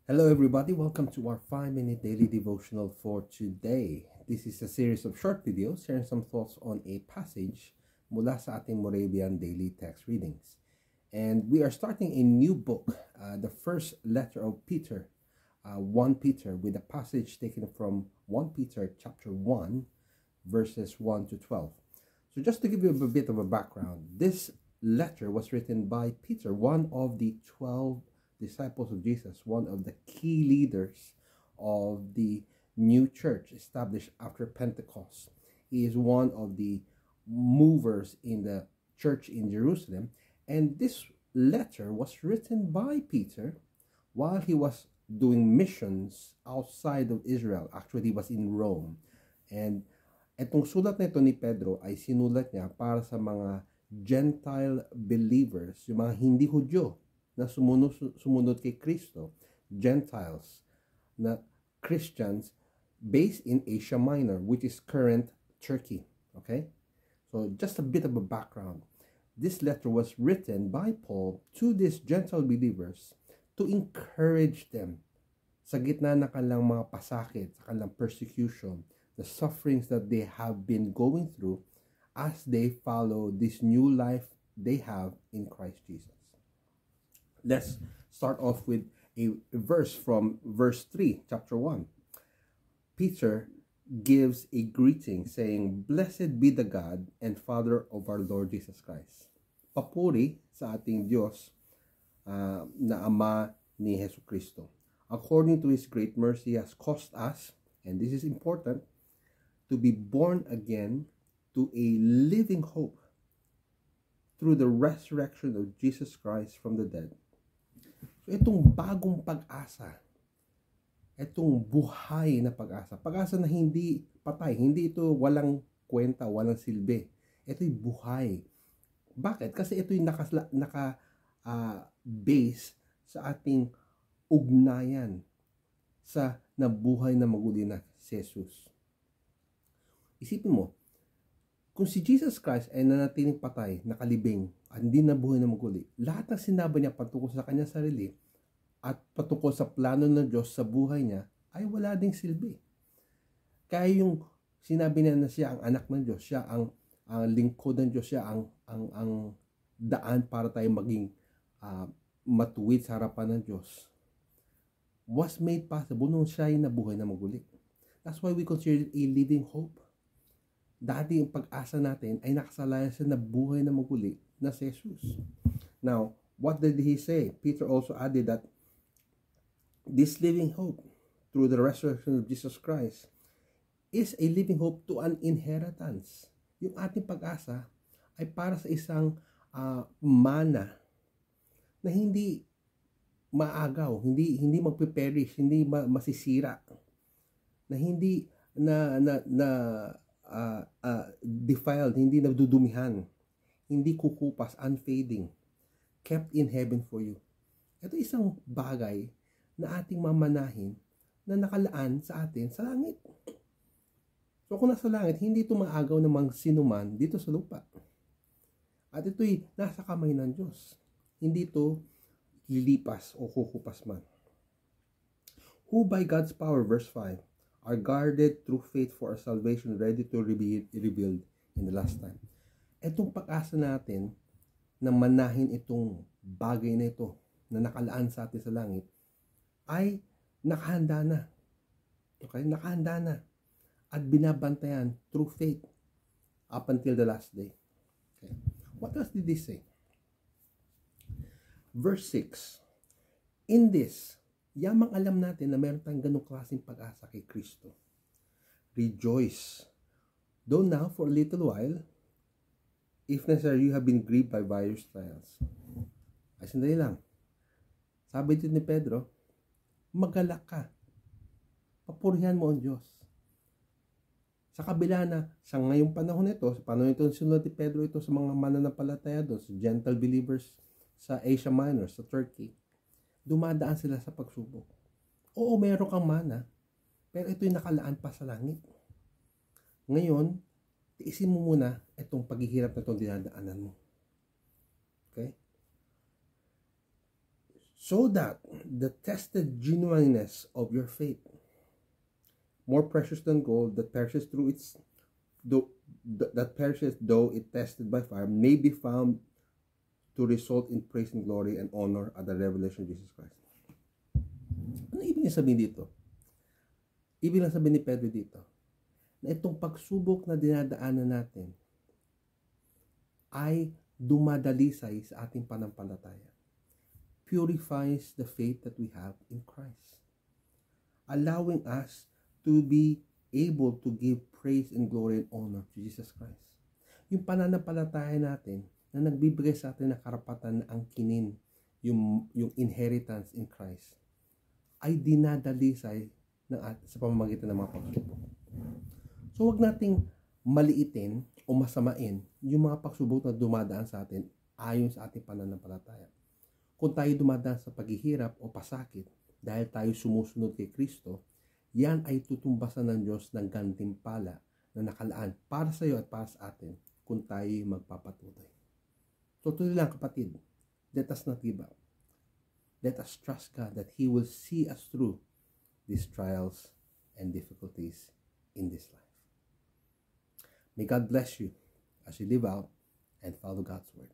Hello, everybody. Welcome to our 5-minute daily devotional for today. This is a series of short videos sharing some thoughts on a passage mula sa ating Moravian daily text readings. And we are starting a new book, the first letter of Peter, 1 Peter, with a passage taken from 1 Peter chapter 1, verses 1 to 12. So just to give you a bit of a background, this letter was written by Peter, one of the 12 disciples of Jesus, one of the key leaders of the new church established after Pentecost. He is one of the movers in the church in Jerusalem. And this letter was written by Peter while he was doing missions outside of Israel. Actually, he was in Rome. And itong sulat na ito ni Pedro ay sinulat niya para sa mga Gentile believers, yung mga hindi Hudyo na sumunod kay Kristo, Gentiles, na Christians based in Asia Minor, which is current Turkey. Okay? So just a bit of a background. This letter was written by Paul to these Gentile believers to encourage them sa gitna ng kanilang mga pasakit, sa kanilang persecution, the sufferings that they have been going through as they follow this new life they have in Christ Jesus. Let's start off with a verse from verse 3, chapter 1. Peter gives a greeting saying, "Blessed be the God and Father of our Lord Jesus Christ." Papuri sa ating Diyos na Ama ni Jesu Kristo. According to His great mercy, He has caused us, and this is important, to be born again to a living hope through the resurrection of Jesus Christ from the dead. So itong bagong pag-asa, itong buhay na pag-asa, pag-asa na hindi patay, hindi ito walang kwenta, walang silbi. Ito'y buhay. Bakit? Kasi ito'y naka-base sa ating ugnayan sa nabuhay na maguli na si Jesus. Isipin mo, kung si Jesus Christ ay nanatiling patay, nakalibing, at hindi nabuhay na maguli, lahat ng sinabi niya patungkol sa kanyang sarili at patungkol sa plano ng Diyos sa buhay niya ay wala ding silbi. Kaya yung sinabi niya na siya ang anak ng Diyos, siya ang lingkod ng Diyos, siya ang daan para tayo maging matuwid sa harapan ng Diyos, was made possible nung siya ay nabuhay na maguli. That's why we consider it a living hope. Dati yung pag-asa natin ay nakasalayan sa nabuhay na maguli na si Jesus. Now, what did he say? Peter also added that this living hope through the resurrection of Jesus Christ is a living hope to an inheritance. Yung ating pag-asa ay para sa isang mana na hindi maagaw, hindi magpe-perish, hindi masisira, na hindi defiled, hindi nadudumihan, hindi kukupas, unfading, kept in heaven for you. Ito isang bagay na ating mamanahin na nakalaan sa atin sa langit. So kung nasa langit, hindi ito maagaw ng mga sinuman dito sa lupa. At ito'y nasa kamay ng Diyos. Hindi ito lilipas o kukupas man. Who by God's power, verse 5, are guarded through faith for our salvation, ready to be revealed in the last time. Itong pag-asa natin na manahin itong bagay na ito na nakalaan sa atin sa langit ay nakahanda na. Okay? Nakahanda na. At binabantayan through faith up until the last day. Okay. What else did this say? Verse 6. In this, yamang alam natin na meron tayong ganong klaseng pag-asa kay Kristo. Rejoice. Though now, for a little while, if necessary, you have been grieved by various trials. Ay, sandali lang. Sabi dito ni Pedro, magalak ka. Papurihan mo ang Diyos. Sa kabila na, sa ngayong panahon ito, sa panahon ito, sinulat ni Pedro ito sa mga mananampalataya doon, sa Gentile believers sa Asia Minor, sa Turkey, dumadaan sila sa pagsubok. Oo, meron kang mana, pero ito'y nakalaan pa sa langit. Ngayon, tiisin mo muna itong paghihirap na itong dinadaanan mo. Okay? so that the tested genuineness of your faith, more precious than gold that perishes through its though it tested by fire, may be found to result in praise and glory and honor at the revelation of Jesus Christ. Ano ibig sabihin dito? Ibig lang sabihin ni Pedro dito, na itong pagsubok na dinadaanan natin ay dumadalisay sa ating panampalataya. Purifies the faith that we have in Christ, allowing us to be able to give praise and glory and honor to Jesus Christ. Yung pananampalataya natin na nagbibigay sa atin ng karapatan na angkinin yung inheritance in Christ ay dinadalisay sa pamamagitan ng mga pagsubok. So wag nating maliitin o masamain yung mga pagsubok na dumadaan sa atin ayon sa ating pananampalataya. Kung tayo dumadaan sa paghihirap o pasakit dahil tayo sumusunod kay Kristo, yan ay tutumbasan ng Diyos ng gantimpala na nakalaan para sa iyo at para sa atin kung tayo magpapatuloy. So tuloy lang kapatid, let us not give up. Let us trust God that He will see us through these trials and difficulties in this life. May God bless you as you live out and follow God's word.